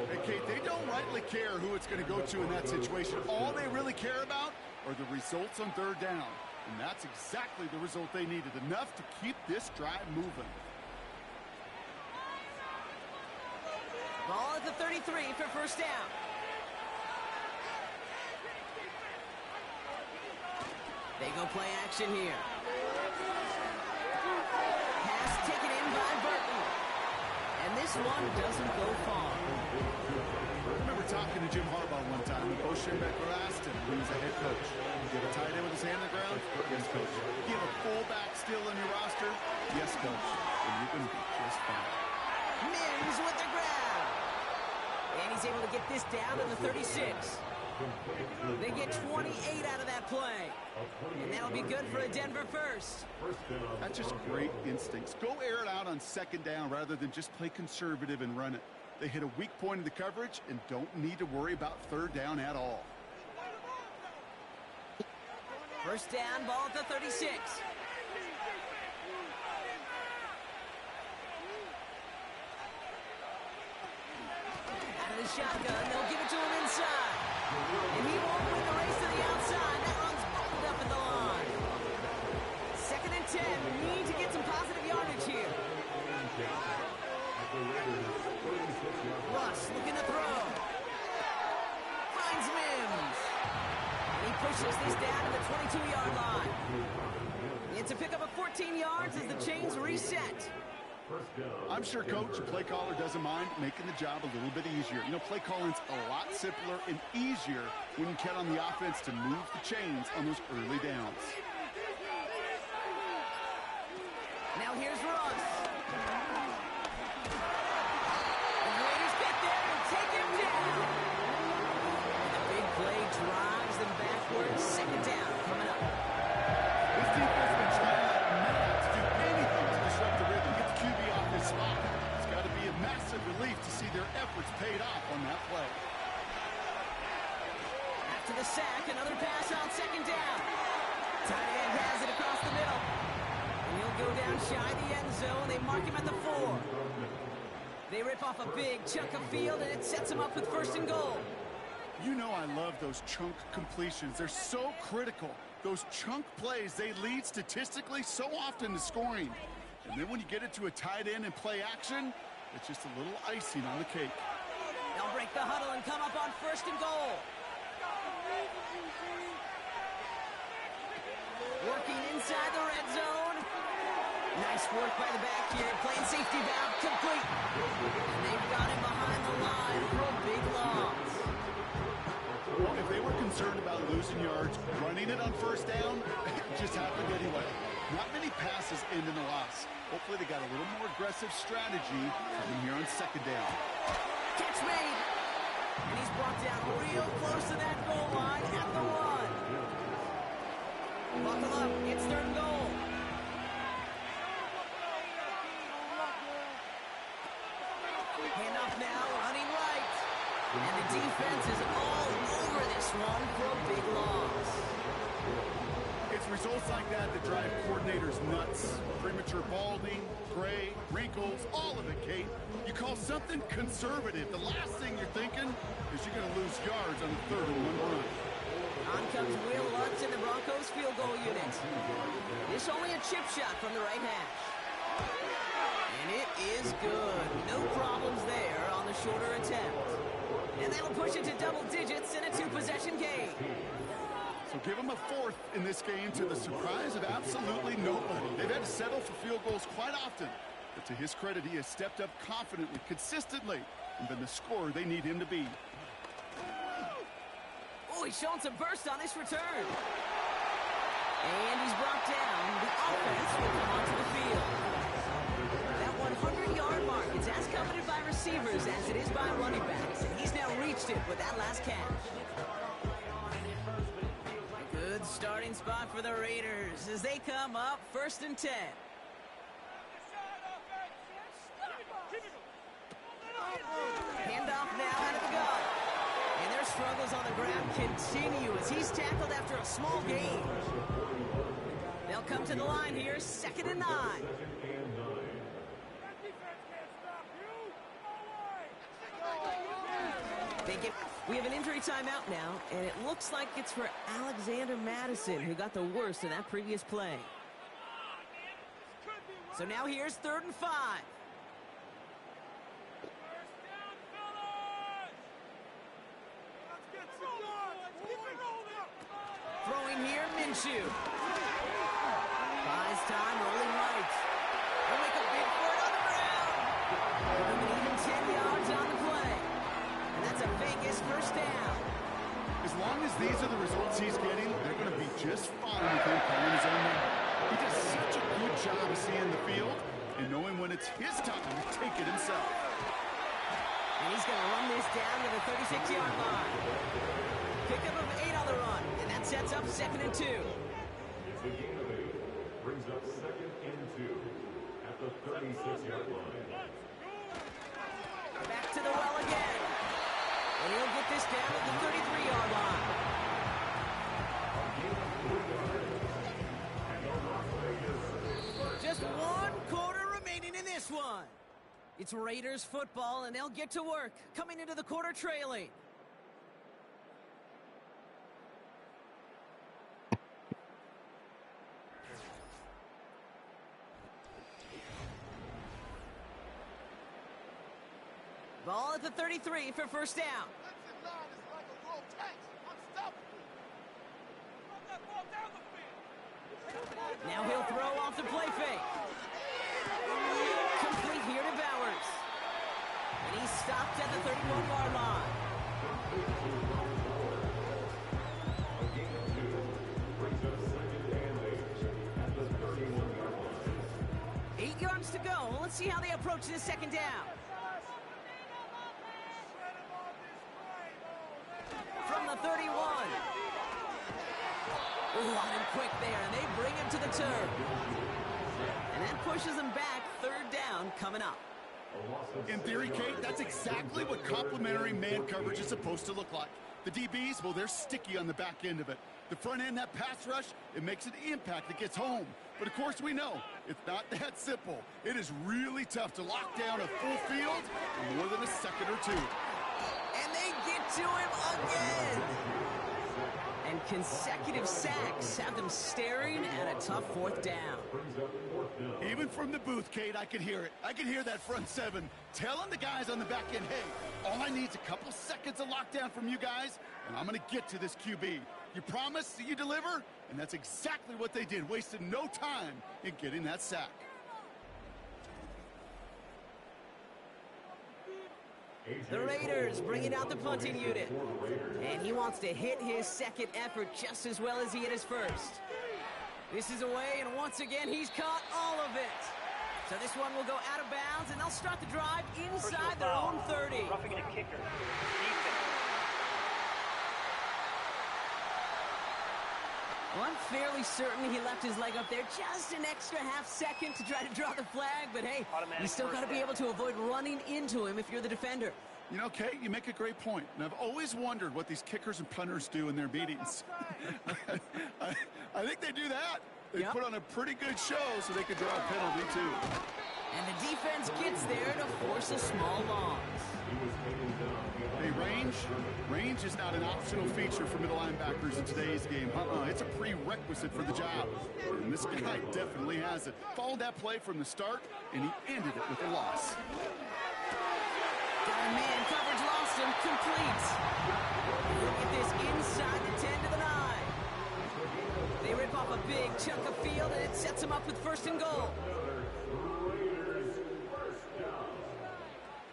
Hey, Kate, they don't rightly care who it's going to go to in that situation. All they really care about are the results on third down. And that's exactly the result they needed, enough to keep this drive moving. Ball at the 33 for first down. They go play action here. Pass taken in by Burton. And this one doesn't go far. I remember talking to Jim Harbaugh one time, and Bo Schembechler asked him when he was a head coach, "You have a tight end with his hand on the ground?" "Yes, coach." "You have a fullback still on your roster?" "Yes, coach." "And you're going to be just fine." Mims with the grab. And he's able to get this down to the 36. They get 28 out of that play. And that'll be good for a Denver first. That's just great instincts. Go air it out on second down rather than just play conservative and run it. They hit a weak point in the coverage and don't need to worry about third down at all. First down, ball at the 36. Out of the shotgun, they'll give it to him inside. And he won't win the race to the outside. That runs balled up at the line. 2nd and 10. We need to get some positive yardage here. Russ looking to throw. Finds Mims. And he pushes this down to the 22-yard line. It's a pickup of 14 yards as the chains reset. I'm sure coach, the play caller, doesn't mind making the job a little bit easier. You know, play calling's a lot simpler and easier when you count on the offense to move the chains on those early downs. Now here's Russ. The Raiders get there and take him down. The big play drives them backwards. Second down coming up. This defense has been trying like mad to do anything to disrupt the rhythm, get the QB off his spot. It's got to be a massive relief to see their efforts paid off on that play. After the sack, another pass on second down. Tight end has it across the middle. And he'll go down shy of the end zone. They mark him at the 4. They rip off a big chunk of field, and it sets him up with 1st and goal. You know I love those chunk completions. They're so critical. Those chunk plays, they lead statistically so often to scoring. And then when you get it to a tight end and play action, it's just a little icing on the cake. They'll break the huddle and come up on 1st and goal. Working inside the red zone. Nice work by the back here. Playing safety valve complete. And they've got him behind the line for a big loss. Well, if they were concerned about losing yards, running it on 1st down, it just happened anyway. Not many passes end in a loss. Hopefully they got a little more aggressive strategy coming here on 2nd down. Catch made. And he's brought down real close to that goal line at the 1. Buckle up. It's 3rd and goal. Handoff now, running right. And the defense is all over this one for a big loss. It's results like that that drive coordinators nuts. Premature balding, gray, wrinkles, all of it, Kate. You call something conservative. The last thing you're thinking is you're going to lose yards on the 3rd and 1 run. On comes Will Lutz in the Broncos field goal unit. This only a chip shot from the right hash. And it is good. No problems there on the shorter attempt. And that'll push it to double digits in a 2-possession game. So give them a 4th in this game to the surprise of absolutely nobody. They've had to settle for field goals quite often. But to his credit, he has stepped up confidently, consistently, and been the scorer they need him to be. Oh, he's showing some burst on this return. And he's brought down. The offense will come onto the field. That 100-yard mark is as coveted by receivers as it is by running backs. And he's now reached it with that last catch. Good starting spot for the Raiders as they come up 1st and 10. Handoff now out of the gun. And their struggles on the ground continue as he's tackled after a small gain. They'll come to the line here, 2nd and 9. We have an injury timeout now, and it looks like it's for Alexander Madison, who got the worst in that previous play. So now here's 3rd and 5. Throwing here, Minshew. Buys time, rolling right. They'll make a big for it on the ground. Give him even 10 yards on the play. And that's a Vegas 1st down. As long as these are the results he's getting, they're going to be just fine with him calling his own number. He does such a good job of seeing the field and knowing when it's his time to take it himself. And he's going to run this down to the 36-yard line. Pickup of 8 on the run, and that sets up 2nd and 2. It's a gain of 8. Brings up 2nd and 2 at the 36-yard line. Back to the well again. And he'll get this down at the 33-yard line. Just 1 quarter remaining in this one. It's Raiders football, and they'll get to work, coming into the quarter trailing. Ball at the 33 for 1st down. Now he'll throw off the play fake. Complete here to Bowers. And he's stopped at the 31-yard line. A gain of 2 brings up 2nd and 8 at the 31-yard line. 8 yards to go. Let's see how they approach this 2nd down. From the 31. Ooh, on him quick there, and they bring him to the turf. And that pushes him back. 3rd down coming up. In theory, Kate, that's exactly what complementary man coverage is supposed to look like. The DBs, well, they're sticky on the back end of it. The front end, that pass rush, it makes an impact that gets home. But, of course, we know it's not that simple. It is really tough to lock down a full field in more than a second or two. And they get to him again. And And consecutive sacks have them staring at a tough fourth down. Even from the booth, Kate, I could hear it. I could hear that front seven telling the guys on the back end, hey, all I need is a couple seconds of lockdown from you guys, and I'm going to get to this QB. You promise that you deliver? And that's exactly what they did, wasted no time in getting that sack. The Raiders bringing out the punting unit. And he wants to hit his second effort just as well as he hit his first. This is away, and once again, he's caught all of it. So this one will go out of bounds, and they'll start the drive inside their own 30. Roughing a kicker. Well, I'm fairly certain he left his leg up there just an extra half second to try to draw the flag, but hey, you still got to be able to avoid running into him if you're the defender. You know, Kate, you make a great point. And I've always wondered what these kickers and punters do in their meetings. I think they do that. They put on a pretty good show so they could draw a penalty, too. And the defense gets there to force a small loss. Hey, range is not an optional feature for middle linebackers in today's game. It's a prerequisite for the job. And this guy definitely has it. Followed that play from the start, and he ended it with a loss. Got a man, coverage lost him, complete. Look at this inside the 10 to the 9. They rip off a big chunk of field, and it sets them up with first and goal.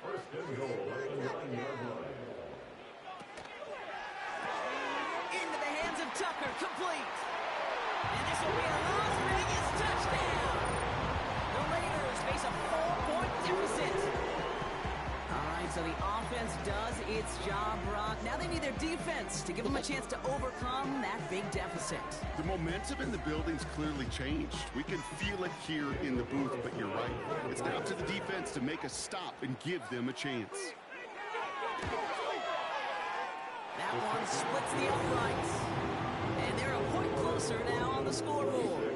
First and goal at the 9-yard line. Into the hands of Tucker, complete. And this will be a Las Vegas touchdown. The Raiders face a 4-point deficit. All right, so the offense does its job, Brock. Now they need their defense to give them a chance to overcome that big deficit. The momentum in the building's clearly changed. We can feel it here in the booth, but you're right. It's now up to the defense to make a stop and give them a chance. That one splits the uprights. And they're a point closer now on the scoreboard.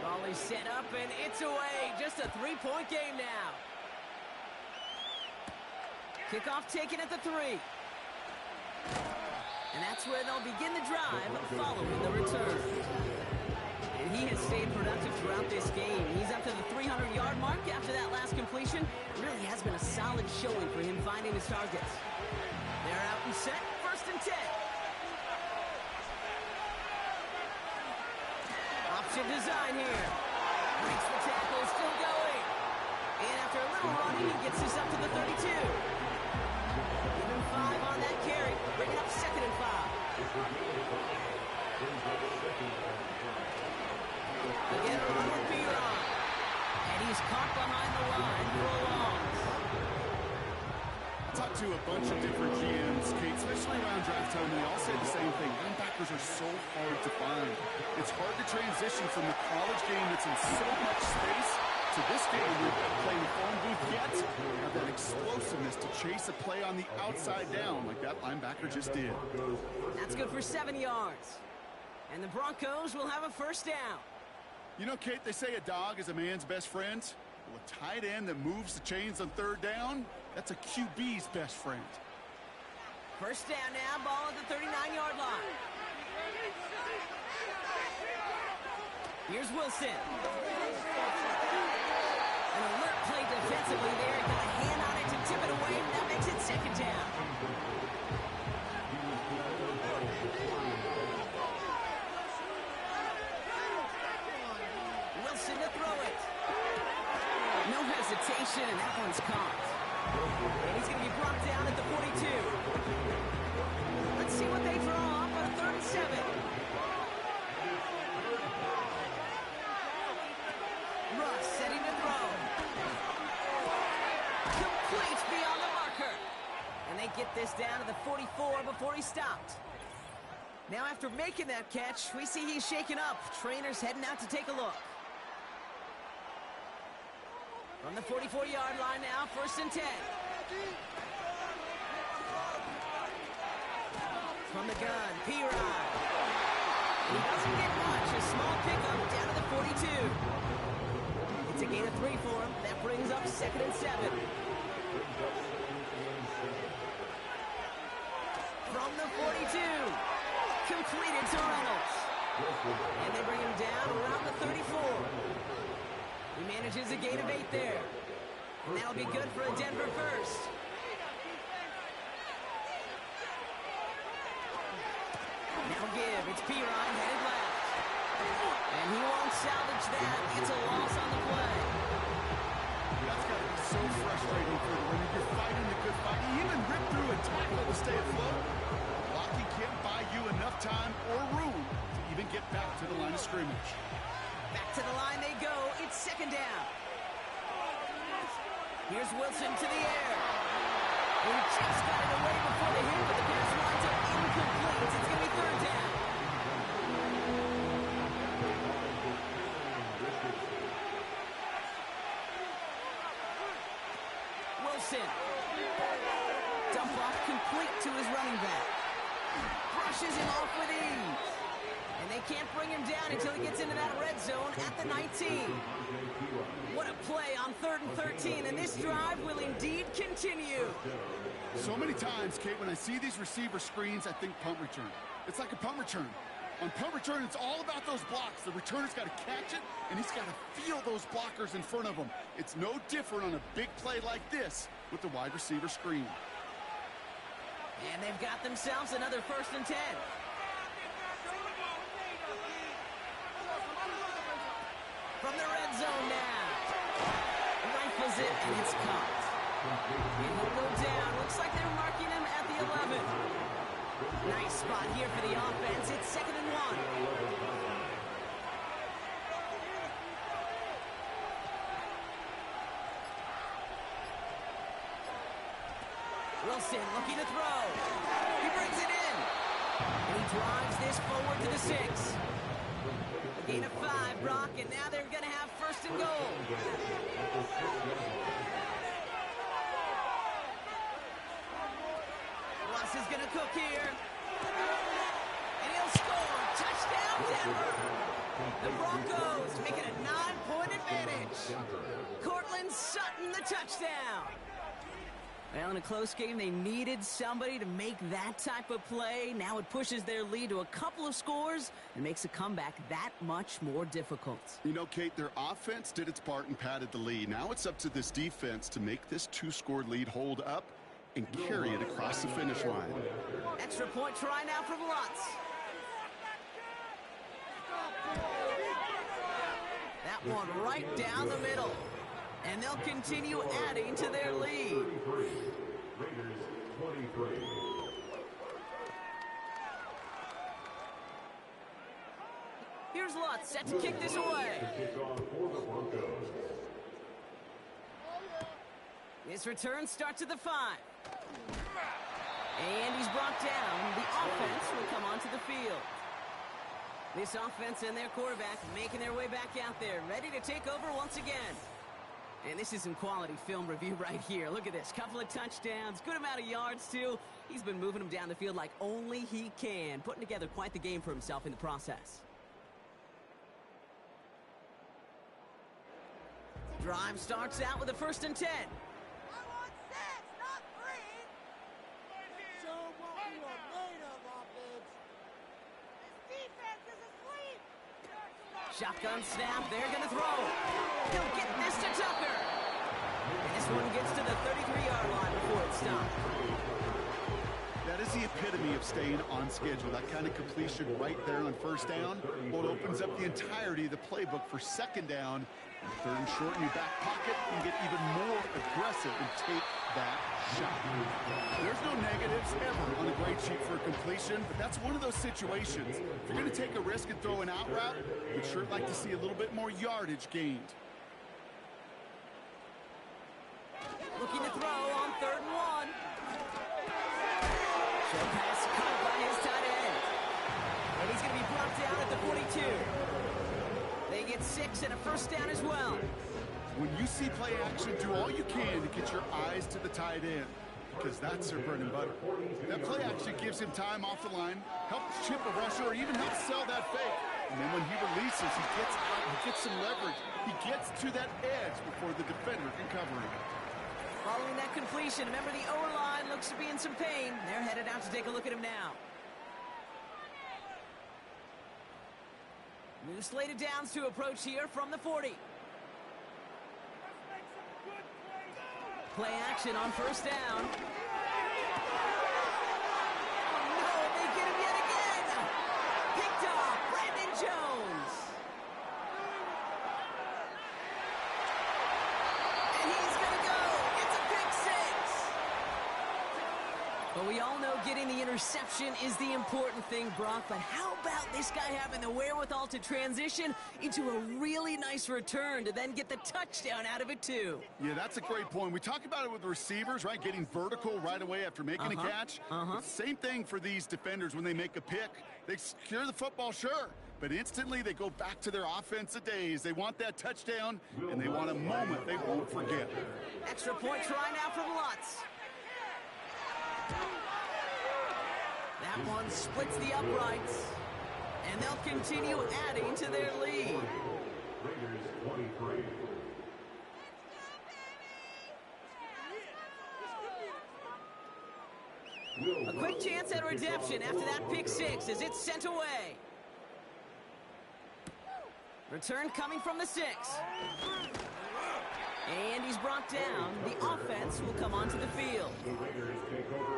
Volley set up, and it's away. Just a 3-point game now. Kickoff taken at the 3. And that's where they'll begin the drive following the return. And he has stayed productive throughout this game. He's up to the 300-yard mark after that last completion. It really has been a solid showing for him finding his targets. They're out and set, first and 10. Option design here. Breaks the tackle, still going. And after a little running, he gets this up to the 32. Give him 5 on that carry, bringing up second and 5. Again, a run with Piron. And he's caught behind the line for a loss. I talked to a bunch of different GMs, Kate, especially around draft time, and they all say the same thing. Linebackers are so hard to find. It's hard to transition from the college game that's in so much space to this game where you're playing the phone booth yet have that explosiveness to chase a play on the outside down like that linebacker just did. That's good for 7 yards. And the Broncos will have a first down. You know, Kate, they say a dog is a man's best friend. Well, a tight end that moves the chains on third down, that's a QB's best friend. First down now, ball at the 39-yard line. Here's Wilson. An alert play defensively there. Got a hand on it to tip it away, and that makes it second down. Wilson to throw it. No hesitation, and that one's caught. And he's going to be brought down at the 42. Let's see what they draw up on a 3rd and 7. Russ setting to throw. Complete beyond the marker. And they get this down to the 44 before he stopped. Now after making that catch, we see he's shaken up. Trainers heading out to take a look. From the 44-yard line now, 1st and 10. From the gun, Piron. He doesn't get much. A small pickup down to the 42. It's a gain of 3 for him. That brings up 2nd and 7. From the 42. Completed to Reynolds. And they bring him down around the 34. He manages a gain of 8 there. And that'll be good for a Denver first. Now give. It's Pirine headed left. And he won't salvage that. It's a loss on the play. That's got to be so frustrating for the winner. You're fighting a good fight. You even rip through a tackle to stay afloat. Blocking can't buy you enough time or room to even get back to the line of scrimmage. Back to the line they go. It's second down. Here's Wilson to the air. He just got it away before the hit, but the pass winds up incomplete. It's going to be third down. Wilson. Dump off complete to his running back. Brushes him off with ease. And they can't bring him down until he gets into that red zone at the 19. What a play on 3rd and 13, and this drive will indeed continue. So many times, Kate, when I see these receiver screens, I think punt return. It's like a punt return. On punt return, it's all about those blocks. The returner's got to catch it, and he's got to feel those blockers in front of him. It's no different on a big play like this with the wide receiver screen. And they've got themselves another 1st and 10. From the red zone now. Rifles it, and it's caught. And he'll go down. Looks like they're marking him at the 11. Nice spot here for the offense. It's 2nd and 1. Wilson looking to throw. He brings it in. And he drives this forward to the 6. A gain of 5, Brock, and now they're going to have 1st and goal. Ross is going to cook here. And he'll score. Touchdown, Denver. The Broncos make it a 9-point advantage. Cortland Sutton, the touchdown. Well, in a close game, they needed somebody to make that type of play. Now it pushes their lead to a couple of scores and makes a comeback that much more difficult. You know, Kate, their offense did its part and padded the lead. Now it's up to this defense to make this 2-score lead hold up and carry it across the finish line. Extra point try now from Lutz. That one right down the middle. And they'll continue adding to their lead. Raiders 23. Here's Lutz set to kick this away. Kickoff for the Broncos. This return starts at the 5. And he's brought down. The offense will come onto the field. This offense and their quarterback making their way back out there, ready to take over once again. And this is some quality film review right here. Look at this. Couple of touchdowns. Good amount of yards, too. He's been moving them down the field like only he can. Putting together quite the game for himself in the process. Drive starts out with a 1st and 10. I want 6, not 3. Show what we are made of, offense. This defense is asleep. Shotgun snap. They're going to throw. He'll get this to Tucker. And this one gets to the 33-yard line before it stops. That is the epitome of staying on schedule. That kind of completion right there on 1st down. Well, it opens up the entirety of the playbook for 2nd down. And 3rd and short in your back pocket, you can get even more aggressive and take that shot. There's no negatives ever on a grade sheet for a completion, but that's one of those situations. If you're going to take a risk and throw an out route, we'd sure like to see a little bit more yardage gained. Looking to throw on 3rd and 1. Short pass caught by his tight end. And he's going to be brought down at the 42. They get 6 and a 1st down as well. When you see play action, do all you can to get your eyes to the tight end, because that's their bread and butter. That play action gives him time off the line, helps chip a rusher, or even helps sell that fake. And then when he releases, he gets out, he gets some leverage. He gets to that edge before the defender can cover him. Following that completion, remember the O-line looks to be in some pain. They're headed out to take a look at him now. New slated downs to approach here from the 40. Play action on first down. Oh no, they get him yet again. Picked off, Brandon Jones. And he's going to go. It's a pick six. But we all know getting the interception is the important thing, Brock. But how about this guy having the wherewithal to transition into a really nice return to then get the touchdown out of it, too? Yeah, that's a great point. We talk about it with receivers, right? Getting vertical right away after making a catch. Same thing for these defenders when they make a pick. They secure the football, sure, but instantly they go back to their offensive days. They want that touchdown, and they want a moment they won't forget. Extra point try now from Lutz. That one splits the uprights, and they'll continue adding to their lead. Raiders 23. A quick chance at redemption after that pick six as it's sent away. Return coming from the 6. And he's brought down. The offense will come onto the field.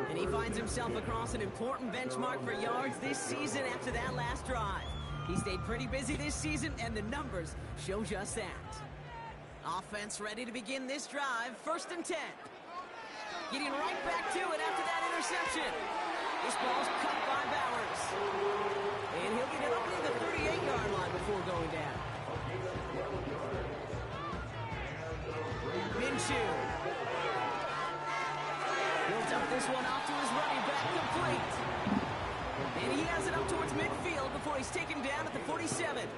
And he finds himself across an important benchmark for yards this season after that last drive. He stayed pretty busy this season, and the numbers show just that. Offense ready to begin this drive. 1st and 10. Getting right back to it after that interception. This ball's cut by Bowers. And he'll get it up near the 38-yard line before going down. Minshew. He'll dump this one off to his running back, complete. And he has it up towards midfield before he's taken down at the 47.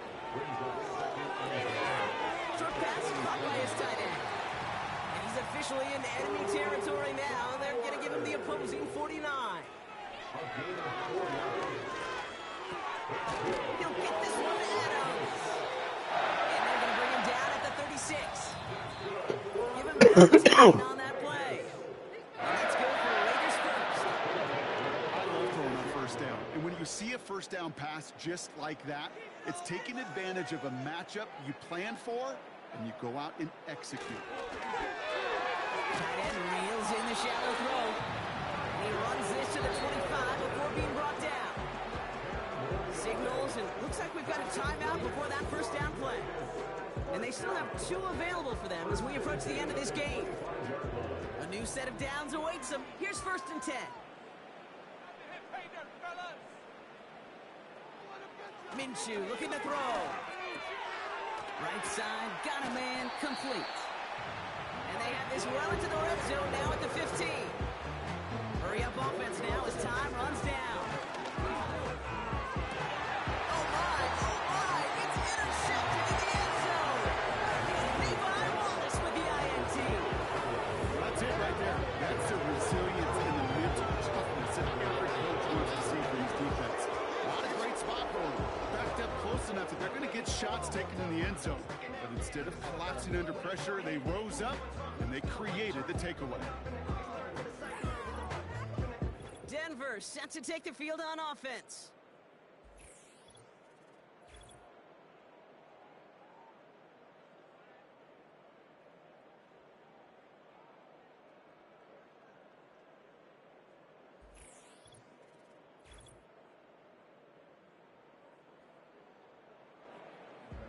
Short pass caught by his tight end. And he's officially in enemy territory now. They're going to give him the opposing 49. He'll get this one to Adams. And they're going to bring him down at the 36. Give him back on that play. And let's go for Raiders first. I love throwing on first down. And when you see a first down pass just like that, it's taking advantage of a matchup you plan for, and you go out and execute. Tight end reels in the shallow throw. He runs this to the 25 before being brought down. Signals, and looks like we've got a timeout before that first down play. And they still have 2 available for them as we approach the end of this game. A new set of downs awaits them. Here's 1st and 10. Minshew looking to throw. Right side, got a man, complete. And they have this well into the red zone now at the 15. Hurry up offense now as time runs down. Oh my, it's intercepted in the end zone. Levi Wallace with the INT. That's it right there. That's the resilience and the mental toughness that every coach wants to see for his defense. Not a great spot for them. Backed up close enough that they're going to get shots taken in the end zone. But instead of collapsing under pressure, they rose up and they created the takeaway. Denver set to take the field on offense.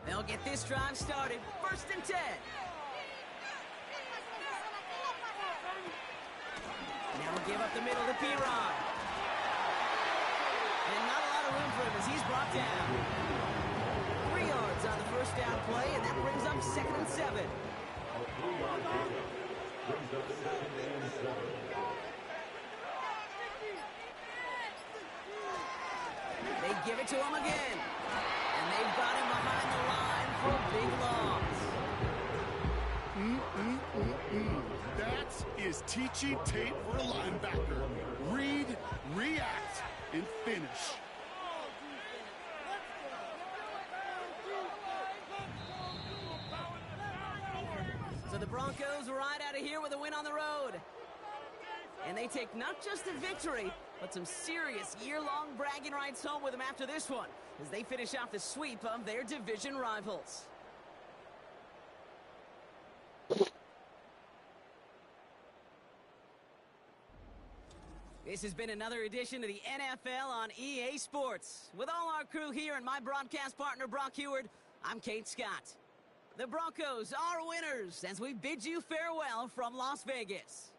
They'll get this drive started. 1st and 10. Now we'll give up the middle to P-Ron. And not a lot of room for him as he's brought down. 3 yards on the first down play, and that brings up 2nd and 7. They give it to him again. And they've got him behind the line for a big loss. That is teaching tape for a linebacker. Read, react, and finish. So the Broncos Broncos ride out of here with a win on the road. And they take not just a victory, but some serious year-long bragging rights home with them after this one, as they finish off the sweep of their division rivals. This has been another edition of the NFL on EA Sports. With all our crew here and my broadcast partner, Brock Heward, I'm Kate Scott. The Broncos are winners as we bid you farewell from Las Vegas.